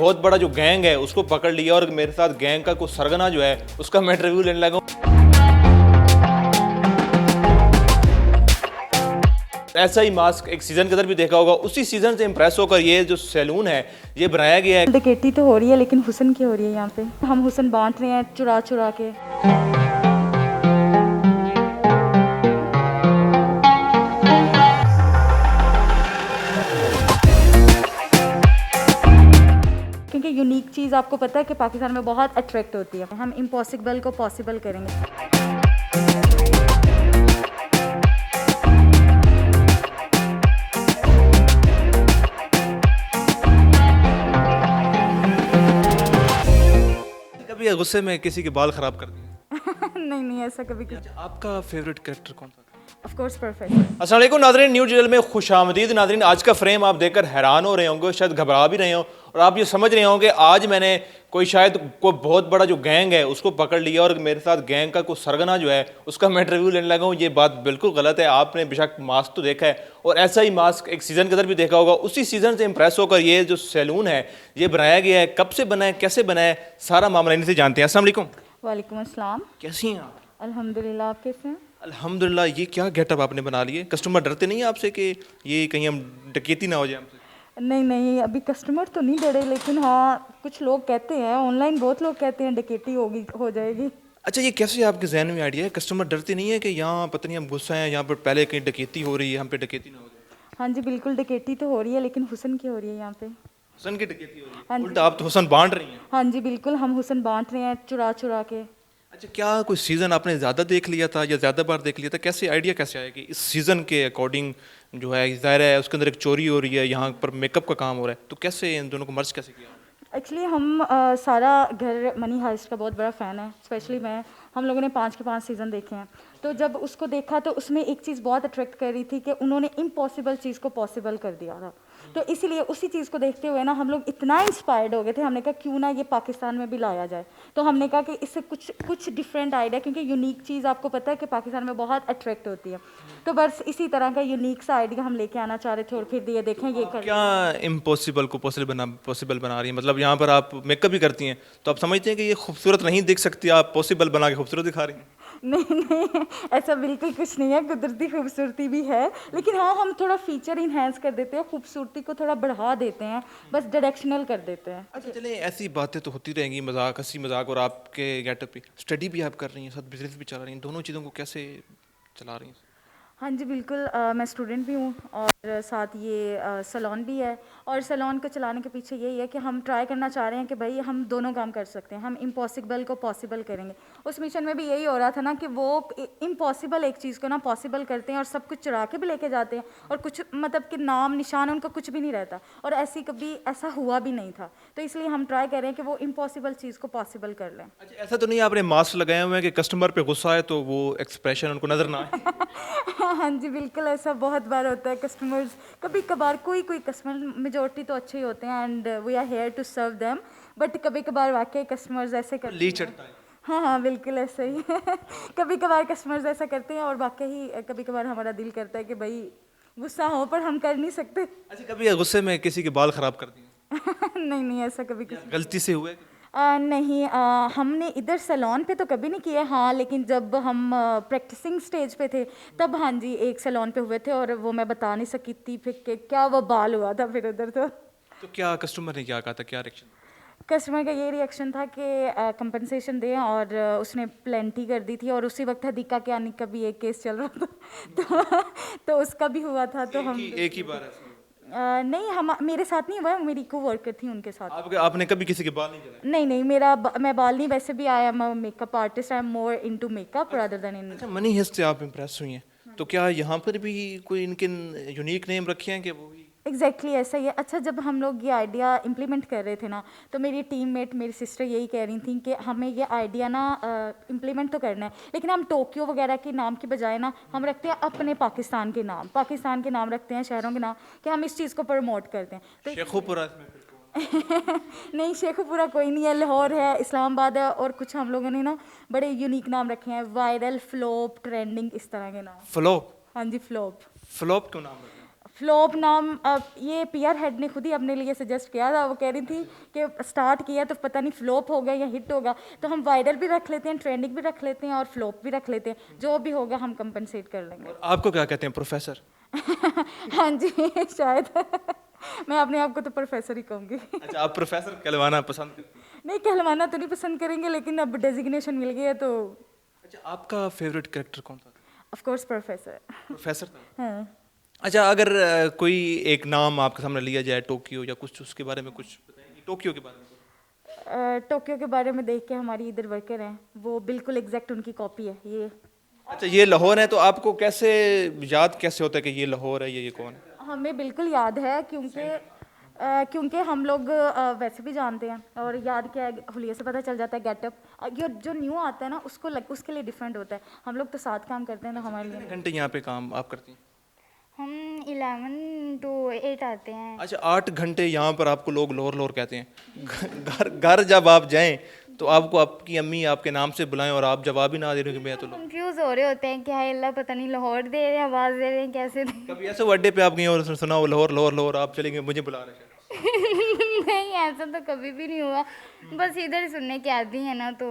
बहुत बड़ा जो गैंग है उसको पकड़ लिया और मेरे साथ गैंग का कोई सरगना जो है उसका मैं इंटरव्यू लेने लगा हूं। ऐसा ही मास्क एक सीजन के अंदर भी देखा होगा, उसी सीजन से इंप्रेस होकर ये जो सैलून है ये बनाया गया है। डकैती तो हो रही है लेकिन हुस्न की हो रही है यहाँ पे। हम हुस्न बांट रहे हैं चुरा चुरा के। क्योंकि यूनिक चीज़ आपको पता है कि पाकिस्तान में बहुत अट्रैक्ट होती है। हम इम्पॉसिबल को पॉसिबल करेंगे। कभी गुस्से में किसी के बाल खराब कर दिए? नहीं ऐसा कभी कुछ। आपका फेवरेट कैरेक्टर कौन सा था? Of course perfect. अस्सलाम वालेकुम नाज़रीन, न्यूज़ डिजिटल में खुशामदीद। नाज़रीन, आज का फ्रेम आप देखकर हैरान हो रहे होंगे, शायद घबरा भी रहे हो और आप ये समझ रहे होंगे आज मैंने कोई बहुत बड़ा जो गैंग है उसको पकड़ लिया और मेरे साथ गैंग का कोई सरगना जो है उसका मैं इंटरव्यू लेने लगा हूँ। ये बात बिल्कुल गलत है। आपने बेशक मास्क तो देखा है और ऐसा ही मास्क एक सीज़न के अंदर भी देखा होगा, उसी सीज़न से इंप्रेस होकर ये जो सैलून है ये बनाया गया है। कब से बना है, कैसे बना है, सारा मामला इनसे जानते हैं। अस्सलाम वालेकुम। वालेकुम अस्सलाम। कैसी हैं आप? अल्हम्दुलिल्लाह, आप कैसे हैं? अल्हम्दुलिल्लाह। ये क्या गेटअप आपने बना लिए? कस्टमर डरते नहीं हैं आपसे कि ये कहीं हम डकैती ना हो जाए हमसे? नहीं अभी कस्टमर तो नहीं डरे, लेकिन हाँ कुछ लोग कहते हैं, ऑनलाइन बहुत लोग कहते हैं डकैती हो जाएगी। अच्छा, ये कैसे आपके जहन में आइडिया है? कस्टमर डरते नहीं है कि यहाँ पता नहीं हम गुस्सा हैं, यहाँ पर पहले कहीं डकैती हो रही है, हम पे डकैती ना हो जाए? हाँ जी बिल्कुल, डकैती तो हो रही है लेकिन हुस्न की हो रही है यहाँ पे। हुसन की डकैती हो रही हाँ है? जी। उल्टा आप तो हुसन बांट रही हैं। हाँ जी बिल्कुल, हम हुस्न बांट रहे हैं चुरा चुरा के। अच्छा, क्या कोई सीज़न आपने ज़्यादा देख लिया था या ज़्यादा बार देख लिया था? कैसे आइडिया कैसे आया कि इस सीज़न के अकॉर्डिंग जो है ज़ाहिर है उसके अंदर एक चोरी हो रही है, यहाँ पर मेकअप का काम हो रहा है, तो कैसे इन दोनों को मर्ज कैसे किया? एक्चुअली हम सारा घर मनी हाइस्ट का बहुत बड़ा फ़ैन है, स्पेशली मैं। हम लोगों ने 5 के 5 सीज़न देखे हैं, तो जब उसको देखा तो उसमें एक चीज़ बहुत अट्रैक्ट कर रही थी कि उन्होंने इम्पॉसिबल चीज़ को पॉसिबल कर दिया था। तो इसीलिए उसी चीज़ को देखते हुए ना हम लोग इतना इंस्पायर्ड हो गए थे, हमने कहा क्यों ना ये पाकिस्तान में भी लाया जाए। तो हमने कहा कि इससे कुछ डिफरेंट आइडिया, क्योंकि यूनिक चीज़ आपको पता है कि पाकिस्तान में बहुत अट्रैक्ट होती है, तो बस इसी तरह का यूनिक सा आइडिया हम लेके आना चाह रहे थे। और फिर ये देखें ये कर क्या इम्पॉसिबल को पॉसिबल बना रही है? मतलब यहाँ पर आप मेकअप भी करती हैं तो आप समझते हैं कि ये खूबसूरत नहीं दिख सकती, आप पॉसिबल बना के खूबसूरत दिखा रही हैं? नहीं ऐसा बिल्कुल कुछ नहीं है, कुदरती खूबसूरती भी है, लेकिन हाँ हम थोड़ा फीचर इन्हेंस कर देते हैं, खूबसूरती को थोड़ा बढ़ा देते हैं, बस डायरेक्शनल कर देते हैं। अच्छा चले, ऐसी बातें तो होती रहेंगी, मजाक, हंसी मजाक, और आपके गेटअप पे स्टडी भी आप कर रही हैं, साथ बिजनेस भी चला रही हैं, दोनों चीज़ों को कैसे चला रही हैं? हाँ जी बिल्कुल, मैं स्टूडेंट भी हूँ और साथ ये सैलून भी है। और सैलून को चलाने के पीछे यही है कि हम ट्राई करना चाह रहे हैं कि भाई हम दोनों काम कर सकते हैं, हम इम्पॉसिबल को पॉसिबल करेंगे। उस मिशन में भी यही हो रहा था ना कि वो इम्पॉसिबल एक चीज़ को ना पॉसिबल करते हैं और सब कुछ चुरा के भी लेके जाते हैं, और कुछ मतलब कि नाम निशान उनका कुछ भी नहीं रहता, और कभी ऐसा हुआ भी नहीं था। तो इसलिए हम ट्राई कर रहे हैं कि वो इम्पॉसिबल चीज़ को पॉसिबल कर लें। अच्छा, ऐसा तो नहीं आपने मास्क लगाए हुए हैं कि कस्टमर पे गुस्सा है तो वो एक्सप्रेशन उनको नजर ना आए? हाँ जी बिल्कुल, ऐसा बहुत बार होता है। कस्टमर्स कभी कभार, कोई कस्टमर, मेजोरिटी तो अच्छे ही होते हैं and we are here to serve them, but कभी कभार वाकई कस्टमर्स ऐसे करते ली हैं। चढ़ता है। हाँ बिल्कुल ऐसा ही कभी कभार कस्टमर्स ऐसा करते हैं और वाकई कभी कभार हमारा दिल करता है कि भाई गुस्सा हो, पर हम कर नहीं सकते। अच्छा, कभी गुस्से में किसी के बाल खराब कर दिए? नहीं ऐसा कभी कुछ गलती से हुए? नहीं, हमने इधर सैलून पे तो कभी नहीं किया। हाँ लेकिन जब हम प्रैक्टिसिंग स्टेज पे थे तब हाँ जी एक सैलून पे हुए थे, और वो मैं बता नहीं सकी थी फिर कि क्या वो बाल हुआ था फिर उधर। तो क्या कस्टमर ने क्या कहा था, क्या रिएक्शन? कस्टमर का ये रिएक्शन था कि कंपनसेशन दें, और उसने प्लेंटी कर दी थी, और उसी वक्त हदीका के आने का भी एक केस चल रहा था तो उसका भी हुआ था। तो हम एक ही बार ऐसा हुआ? नहीं, हम मेरे साथ नहीं हुआ, मेरी को वर्कर थी उनके साथ। आपने कभी किसी के बाल नहीं जलाए? नहीं मैं बाल नहीं, वैसे भी I am a makeup artist, I am more into makeup rather than in. अच्छा, मनी हिस्ट से आप इम्प्रेस हुई हैं, तो क्या यहाँ पर भी कोई इनके यूनिक नेम रखे हैं कि वो भी? एग्जैक्टली ऐसा ही है। अच्छा, जब हम लोग ये आइडिया इम्प्लीमेंट कर रहे थे ना, तो मेरी टीममेट, मेरी सिस्टर यही कह रही थी कि हमें ये आइडिया ना इम्प्लीमेंट तो करना है, लेकिन हम टोक्यो वगैरह के नाम की बजाय ना हम रखते हैं अपने पाकिस्तान के नाम रखते हैं, शहरों के नाम, कि हम इस चीज़ को प्रमोट करते हैं। तो शेखोपुरा इसमें फिर कौन? नहीं, शेखुपुरा कोई नहीं है, लाहौर है, इस्लामाबाद है, और कुछ हम लोगों ने ना बड़े यूनिक नाम रखे हैं, वायरल, फ्लॉप, ट्रेंडिंग, इस तरह के नाम। फ्लॉप? हाँ जी फ्लॉप। फ्लॉप क्यों नाम रखा? फ्लॉप नाम ये पीआर हेड ने खुद ही अपने लिए सजेस्ट किया था। वो कह रही थी कि स्टार्ट किया तो पता नहीं फ्लॉप होगा या हिट होगा, तो हम वायरल भी रख लेते हैं, ट्रेंडिंग भी रख लेते हैं और फ्लॉप भी रख लेते हैं। जो भी होगा हम कंपनसेट कर लेंगे। आपको क्या कहते हैं, प्रोफेसर? हाँ जी शायद मैं अपने आप को तो प्रोफेसर ही कहूँगी। अच्छा, आप प्रोफेसर कहलवाना पसंद करते हैं? नहीं, कहलवाना तो नहीं पसंद करेंगे, लेकिन अब डेजिग्नेशन मिल गई है तो अच्छा, आपका फेवरेट कैरेक्टर कौन था? Of course professor. प्रोफेसर था। हाँ। अच्छा, अगर कोई एक नाम आपके सामने लिया जाए, टोक्यो या कुछ, उसके बारे में कुछ बताएंगे, टोक्यो के बारे में? टोक्यो के बारे में देख के हमारी इधर वर्कर हैं, वो बिल्कुल एग्जैक्ट उनकी कॉपी है ये। अच्छा, ये लाहौर है, तो आपको कैसे याद कैसे होता है कि ये लाहौर है, ये कौन है? हमें बिल्कुल याद है, क्योंकि हम लोग वैसे भी जानते हैं, और याद क्या है, हुलिये से पता चल जाता है गेटअप। जो न्यू आता है ना उसके लिए डिफरेंट होता है। हम लोग तो साथ काम करते हैं तो हमारे लिए। कितने घंटे यहाँ पे काम आप करती हैं? हम 11 to 8 आते हैं। अच्छा, 8 घंटे यहाँ पर आपको लोग लाहौर लाहौर कहते हैं। घर जब आप जाएं तो आपको आपकी अम्मी आपके नाम से बुलाएं और आप जवाब ही ना दे रहे कि मैं तो कंफ्यूज हो रहे होते हैं कि हाय अल्लाह, पता नहीं लाहौर दे रहे हैं, आवाज़ दे रहे हैं, कैसे दे कभी ऐसे अड्डे पे आप गए और सुना हो लाहौर लाहौर लाहौर, आप चलेंगे मुझे बुला रहे हैं? नहीं, ऐसा तो कभी भी नहीं हुआ। बस इधर ही सुनने की आती है ना, तो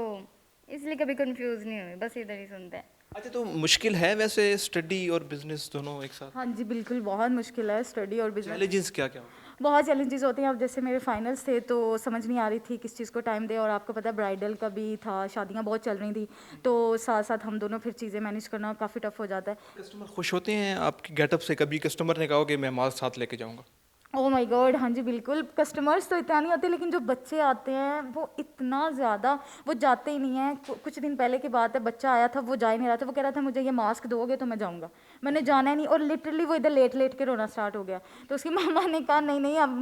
इसलिए कभी कंफ्यूज नहीं हुए, बस इधर ही सुनते हैं। अच्छा, तो मुश्किल है वैसे स्टडी और बिजनेस दोनों एक साथ? हाँ जी बिल्कुल, बहुत मुश्किल है स्टडी और बिजनेस। चैलेंजेस क्या क्या होते हैं? बहुत चैलेंजेस होते हैं। अब जैसे मेरे फाइनल्स थे तो समझ नहीं आ रही थी किस चीज़ को टाइम दे, और आपको पता है ब्राइडल का भी था, शादियां बहुत चल रही थी, तो साथ साथ हम दोनों फिर चीज़ें मैनेज करना काफ़ी टफ हो जाता है। कस्टमर खुश होते हैं आपकी गेटअप से? कभी कस्टमर ने कहा कि मैं माल साथ लेके जाऊंगा? ओह माय गॉड, हाँ जी बिल्कुल। कस्टमर्स तो इतना नहीं होते, लेकिन जो बच्चे आते हैं वो इतना ज़्यादा, वो जाते ही नहीं हैं। कुछ दिन पहले की बात है, बच्चा आया था, वो जा ही नहीं रहा था। वो कह रहा था मुझे ये मास्क दोगे तो मैं जाऊँगा। मैंने जाना ही नहीं, और लिटरली वो इधर लेट लेट के रोना स्टार्ट हो गया। तो उसकी मामा ने कहा नहीं नहीं, अब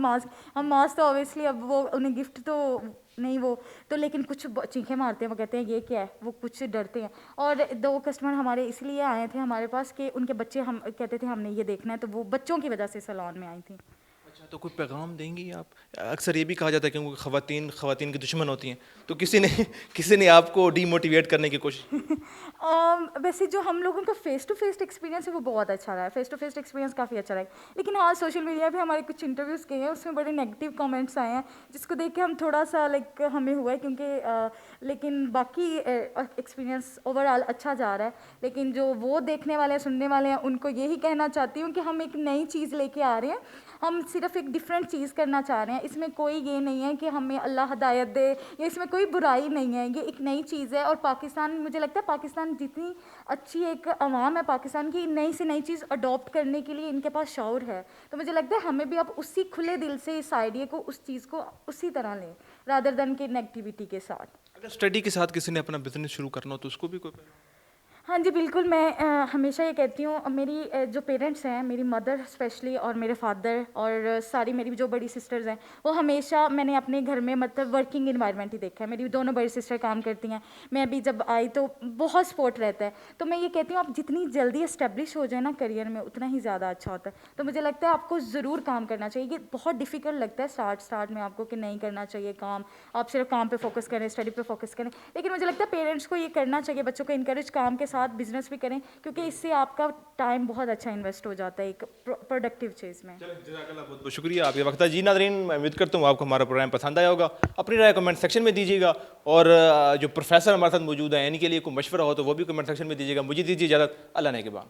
मास्क तो ऑब्वियसली अब वो उन्हें गिफ्ट तो नहीं वो तो, लेकिन कुछ चीखें मारते हैं, वो कहते हैं ये क्या है, वो कुछ डरते हैं। और 2 कस्टमर हमारे इसलिए आए थे हमारे पास कि उनके बच्चे, हम कहते थे हमने ये देखना है, तो वो बच्चों की वजह से सैलून में आई थी। अच्छा, तो कोई पैगाम देंगी आप? अक्सर ये भी कहा जाता है कि खवातीन की दुश्मन होती हैं, तो किसी ने आपको डीमोटिवेट करने की कोशिश? वैसे जो हम लोगों का फेस टू फेस एक्सपीरियंस है वो बहुत अच्छा रहा है, फेस टू फेस एक्सपीरियंस काफ़ी अच्छा रहा है। लेकिन हाँ, सोशल मीडिया पे हमारे कुछ इंटरव्यूज़ गए हैं, उसमें बड़े नेगेटिव कमेंट्स आए हैं, जिसको देख के हम थोड़ा सा लाइक हमें हुआ है, क्योंकि लेकिन बाकी एक्सपीरियंस ओवरऑल अच्छा जा रहा है। लेकिन जो वो देखने वाले हैं, सुनने वाले हैं, उनको यही कहना चाहती हूँ कि हम एक नई चीज़ लेके आ रहे हैं, हम सिर्फ एक डिफरेंट चीज़ करना चाह रहे हैं। इसमें कोई ये नहीं है कि हमें अल्लाह हदायत दे, या इसमें कोई बुराई नहीं है, ये एक नई चीज़ है। और पाकिस्तान, मुझे लगता है पाकिस्तान जितनी अच्छी एक अवाम है पाकिस्तान की, नई से नई चीज़ अडॉप्ट करने के लिए इनके पास शौर है। तो मुझे लगता है हमें भी अब उसी खुले दिल से इस आइडिया को, उस चीज़ को उसी तरह लें, रादर देन के नेगेटिविटी के साथ। अगर स्टडी के साथ किसी ने अपना बिजनेस शुरू करना हो तो उसको भी कोई हाँ जी बिल्कुल, मैं हमेशा ये कहती हूँ, मेरी जो पेरेंट्स हैं, मेरी मदर स्पेशली और मेरे फादर और सारी मेरी जो बड़ी सिस्टर्स हैं, वो हमेशा, मैंने अपने घर में मतलब वर्किंग इन्वायरमेंट ही देखा है। मेरी दोनों बड़ी सिस्टर काम करती हैं, मैं अभी जब आई तो बहुत सपोर्ट रहता है। तो मैं ये कहती हूँ, आप जितनी जल्दी इस्टेब्लिश हो जाए ना करियर में, उतना ही ज़्यादा अच्छा होता है। तो मुझे लगता है आपको ज़रूर काम करना चाहिए। ये बहुत डिफ़िकल्ट लगता है स्टार्ट में आपको कि नहीं करना चाहिए काम, आप सिर्फ काम पे फोकस करें, स्टडी पे फोकस करें। लेकिन मुझे लगता है पेरेंट्स को ये करना चाहिए, बच्चों को इनकरेज काम के साथ बिजनेस भी करें, क्योंकि इससे आपका टाइम बहुत अच्छा इन्वेस्ट हो जाता है एक प्रोडक्टिव चीज़ में। बहुत बहुत शुक्रिया आपके वक्त जी। नाज़रीन, मैं उम्मीद करता हूँ आपको हमारा प्रोग्राम पसंद आया होगा। अपनी राय कमेंट सेक्शन में दीजिएगा, और जो प्रोफेसर हमारे साथ मौजूद हैं इनके लिए कोई मशवरा हो तो वो भी कमेंट सेक्शन में दीजिएगा। मुझे दीजिए इजाज़त, अल्लाह ने के बाद।